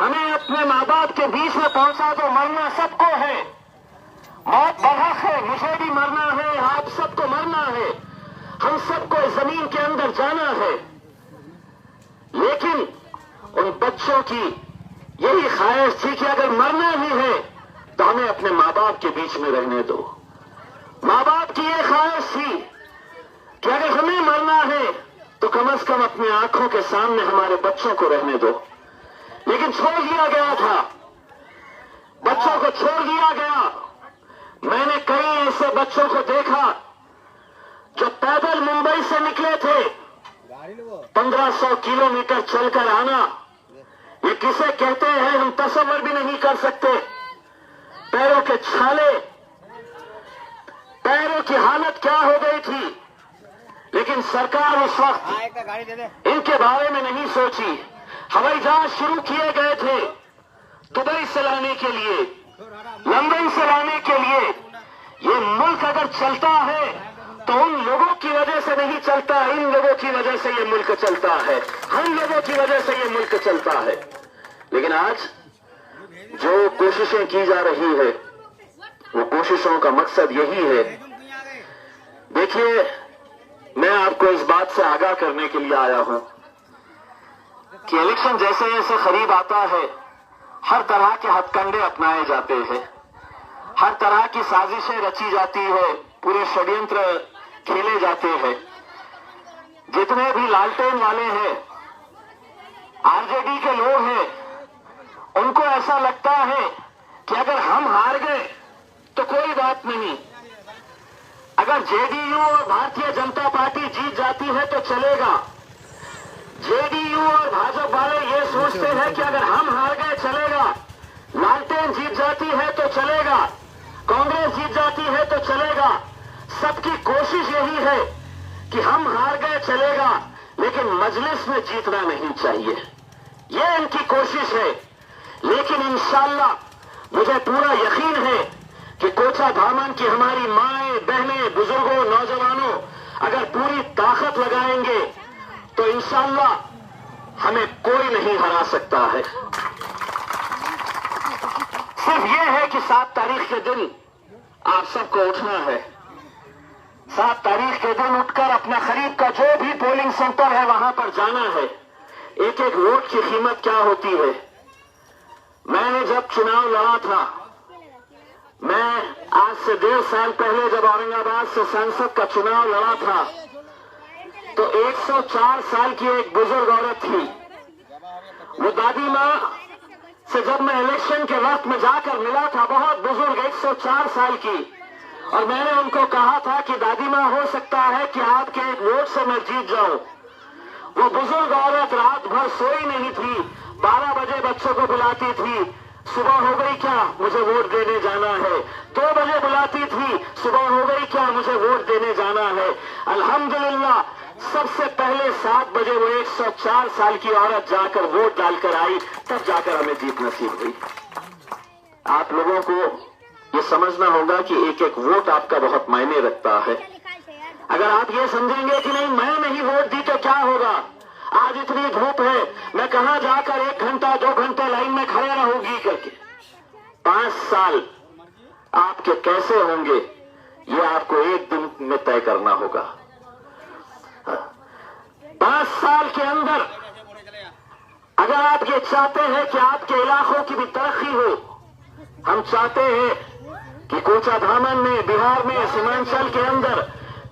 ہمیں اپنے ماں باپ کے بیچ میں پہنچا دو. مرنا سب کو ہے, موت برحق ہے, مجھے بھی مرنا ہے, آپ سب کو مرنا ہے, ہم سب کو زمین کے اندر جانا ہے. لیکن ان بچوں کی یہی خواہش تھی کہ اگر مرنا ہی ہے تو ہمیں اپنے ماں باپ کے بیچ میں رہنے دو. ماں باپ کی یہ خواہش تھی کہ اگر ہمیں مرنا ہے تو کم از کم اپنی آنکھوں کے سامنے ہمارے بچوں کو رہنے دو. لیکن چھوڑ دیا گیا تھا, بچوں کو چھوڑ دیا گیا. میں نے کئی ایسے بچوں کو دیکھا جو پیدل ممبئی سے نکلے تھے, 1500 کلومیٹر چل کر آنا, یہ کسے کہتے ہیں ہم تصور بھی نہیں کر سکتے. پیروں کے چھالے, پیروں کی حالت کیا ہو گئی تھی. لیکن سرکار اس وقت ان کے بارے میں نہیں سوچی. ہوائی جہاز شروع کیے گئے تھے دبئی سے لانے کے لیے, لندن سے لانے کے لیے. یہ ملک اگر چلتا ہے تو ان لوگوں کی وجہ سے نہیں چلتا, ان لوگوں کی وجہ سے یہ ملک چلتا ہے, ہم لوگوں کی وجہ سے یہ ملک چلتا ہے. لیکن آج جو کوششیں کی جا رہی ہے وہ کوششوں کا مقصد یہی ہے. دیکھیے, میں آپ کو اس بات سے آگاہ کرنے کے لیے آیا ہوں کہ الیکشن جیسے جیسے قریب آتا ہے ہر طرح کے ہتھ کنڈے اپنائے جاتے ہیں, ہر طرح کی سازشیں رچی جاتی ہے, پورے ષڈینتر کھیلے جاتے ہیں. جتنے بھی لالٹین والے ہیں, آر جے ڈی کے لوگ ہیں, ان کو ایسا لگتا ہے کہ اگر ہم ہار گئے تو کوئی بات نہیں, اگر جے ڈی یو اور بھارتیہ جنتا پارٹی جیت جاتی ہے تو چلے گا. جے ڈی یو اور بھاجپا والے یہ سوچتے ہیں کہ اگر ہم ہار گئے چلے گا, لالٹین جیت جاتی ہے تو چلے گا, کانگریس جیت جاتی ہے تو چلے گا. سب کی کوشش یہی ہے کہ ہم ہار گئے چلے گا لیکن مجلس میں جیتنا نہیں چاہیے, یہ ان کی کوشش ہے. لیکن انشاءاللہ مجھے پورا یقین ہے کہ کوچا دھامن کی ہماری مائیں, بہنیں, بزرگوں, نوجوانوں اگر پوری طاقت لگائیں گے تو انشاءاللہ ہمیں کوئی نہیں ہرا سکتا ہے. صرف یہ ہے کہ 7 تاریخ کے دن آپ سب کو اٹھنا ہے. 7 تاریخ کے دن اٹھ کر اپنا قریب کا جو بھی پولنگ سینٹر ہے وہاں پر جانا ہے. ایک ایک ووٹ کی قیمت کیا ہوتی ہے. میں نے جب چناؤ لڑا تھا, میں آج سے 1.5 سال پہلے جب اورنگ آباد سے سنسد کا چناؤ لڑا تھا تو 104 سال کی ایک بزرگ عورت تھی. وہ دادی ماں سے جب میں الیکشن کے وقت میں جا کر ملا تھا, بہت بزرگ 104 سال کی, اور میں نے ان کو کہا تھا کہ دادی ماں ہو سکتا ہے کہ آپ کے ایک ووٹ سے میں جیت جاؤں. وہ بزرگ عورت رات بھر سوئی نہیں تھی, 12 بجے بچوں کو بلاتی تھی, صبح ہو گئی کیا مجھے ووٹ دینے جانا ہے. 2 بجے بلاتی تھی, صبح ہو گئی کیا مجھے ووٹ دینے جانا ہے. الحمدللہ سب سے پہلے 7 بجے وہ 104 سال کی عورت جا کر ووٹ ڈال کر آئی, تب جا کر ہمیں جیت نصیب ہوئی. آپ لوگوں کو یہ سمجھنا ہوگا کہ ایک ایک ووٹ آپ کا بہت معنی رکھتا ہے. اگر آپ یہ سمجھیں گے کہ نہیں میں نہیں ووٹ دی تو کیا ہوگا, آج اتنی دھوپ ہے, میں کہاں جا کر 1 گھنٹہ 2 گھنٹے لائن میں کھڑے رہوں گی کر کے. 5 سال آپ کے کیسے ہوں گے یہ آپ کو ایک دن میں طے کرنا ہوگا. 5 سال کے اندر اگر آپ یہ چاہتے ہیں کہ آپ کے علاقوں کی بھی ترقی ہو, ہم چاہتے ہیں کہ کوچا دھامن میں, بہار میں, سیمانچل کے اندر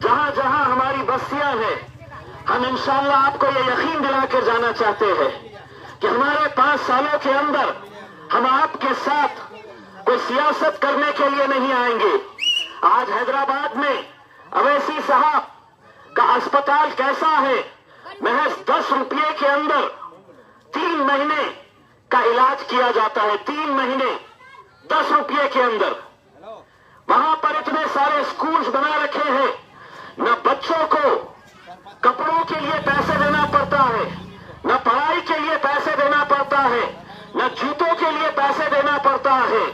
جہاں جہاں ہماری بستیاں ہیں, ہم انشاءاللہ آپ کو یہ یقین دلا کر جانا چاہتے ہیں کہ ہمارے 5 سالوں کے اندر ہم آپ کے ساتھ کوئی سیاست کرنے کے لیے نہیں آئیں گے. آج حیدرآباد میں اویسی صاحب کا اسپتال کیسا ہے, محض 10 روپئے کے اندر 3 مہینے کا علاج کیا جاتا ہے. 3 مہینے 10 روپئے کے اندر. وہاں پر اتنے سارے اسکولز بنا رکھے ہیں, نہ بچوں کو کپڑوں کے لیے پیسے دینا پڑتا ہے, نہ پڑھائی کے لیے پیسے دینا پڑتا ہے, نہ جوتوں کے لیے پیسے دینا پڑتا ہے,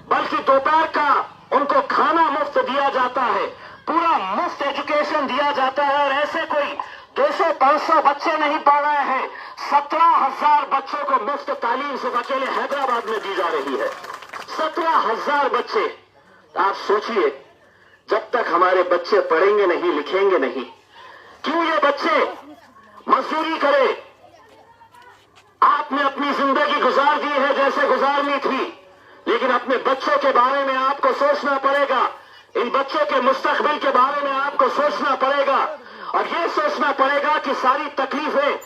بلکہ دوپہر کا ان کو کھانا مفت دیا جاتا ہے, پورا مفت ایجوکیشن دیا جاتا ہے. اور ایسے کوئی 200-500 بچے نہیں پڑھ رہے ہیں، 17,000 بچوں کو مفت تعلیم صرف اکیلے حیدرآباد میں دی جا رہی ہے۔ 17,000 بچے۔ آپ سوچئے، جب تک ہمارے بچے پڑھیں گے نہیں، لکھیں گے نہیں، کیوں یہ بچے مزدوری کرے؟ آپ نے اپنی زندگی گزار دی ہے جیسے گزارنی تھی، لیکن اپنے بچوں کے بارے میں آپ کو سوچنا پڑے گا، ان بچوں کے مستقبل کے بارے میں آپ کو سوچنا پڑے گا، اور یہ سوچنا پڑے گا کہ ساری تکلیفیں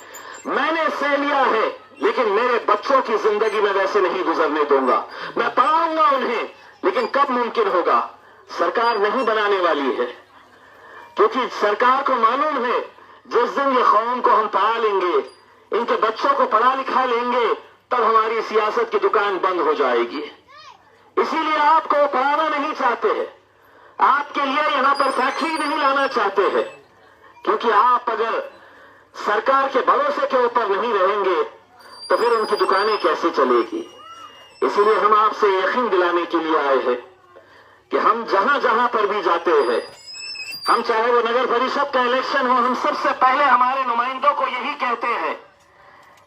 میں نے سہ لیا ہے، لیکن میرے بچوں کی زندگی میں ویسے نہیں گزرنے دوں گا۔ میں پڑھاؤں گا انہیں، لیکن کب ممکن ہوگا؟ سرکار نہیں بنانے والی ہے، کیونکہ سرکار کو معلوم ہے جس دن یہ قوم کو ہم پڑھا لیں گے، ان کے بچوں کو پڑھا لکھا لیں گے، تب ہماری سیاست کی دکان بند ہو جائے گی۔ اسی لیے آپ کو پڑھانا نہیں چاہتے ہیں، آپ کے لیے یہاں پر فیکٹری نہیں لانا چاہتے ہیں، کیونکہ آپ اگر سرکار کے بھروسے کے اوپر نہیں رہیں گے تو پھر ان کی دکانیں کیسے چلے گی؟ اسی لیے ہم آپ سے یقین دلانے کے لیے آئے ہیں کہ ہم جہاں جہاں پر بھی جاتے ہیں، ہم چاہے وہ نگر پریشد کا الیکشن ہو، ہم سب سے پہلے ہمارے نمائندوں کو یہی کہتے ہیں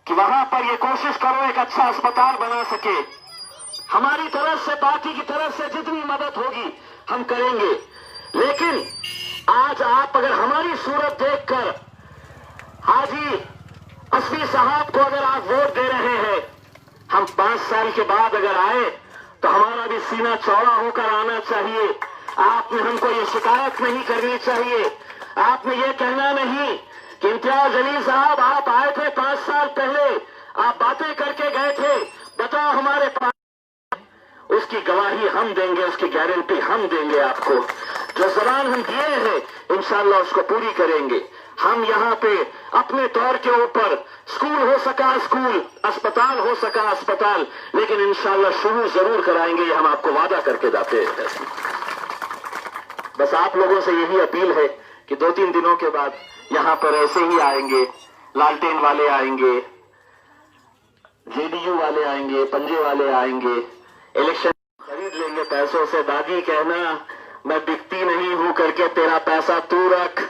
کہ وہاں پر یہ کوشش کرو ایک اچھا اسپتال بنا سکے۔ ہماری طرف سے، پارٹی کی طرف سے جتنی مدد ہوگی ہم کریں گے، لیکن آج آپ اگر ہماری صورت دیکھ کر حاجی اصفی صاحب کو اگر آپ ووٹ دے رہے ہیں، ہم 5 سال کے بعد اگر آئے تو ہمارا بھی سینہ چوڑا ہو کر آنا چاہیے۔ آپ نے ہم کو یہ شکایت نہیں کرنی چاہیے، آپ نے یہ کہنا نہیں کہ امتیاز علی صاحب آپ آئے تھے 5 سال پہلے، آپ باتیں کر کے گئے تھے، بتاؤ ہمارے پاس، اس کی گواہی ہم دیں گے، اس کی گارنٹی ہم دیں گے آپ کو۔ جو زبان ہم دیے ہیں انشاءاللہ اس کو پوری کریں گے۔ ہم یہاں پہ اپنے طور کے اوپر اسکول ہو سکا اسکول، اسپتال ہو سکا اسپتال، لیکن انشاءاللہ شروع ضرور کرائیں گے، یہ ہم آپ کو وعدہ کر کے جاتے ہیں۔ بس آپ لوگوں سے یہی اپیل ہے کہ 2-3 دنوں کے بعد یہاں پر ایسے ہی آئیں گے، لالٹین والے آئیں گے، جے ڈی یو والے آئیں گے، پنجے والے آئیں گے، الیکشن خرید لیں گے پیسوں سے۔ دادی کہنا میں بکتی نہیں ہوں کر کے تیرا پیسہ تو رکھ۔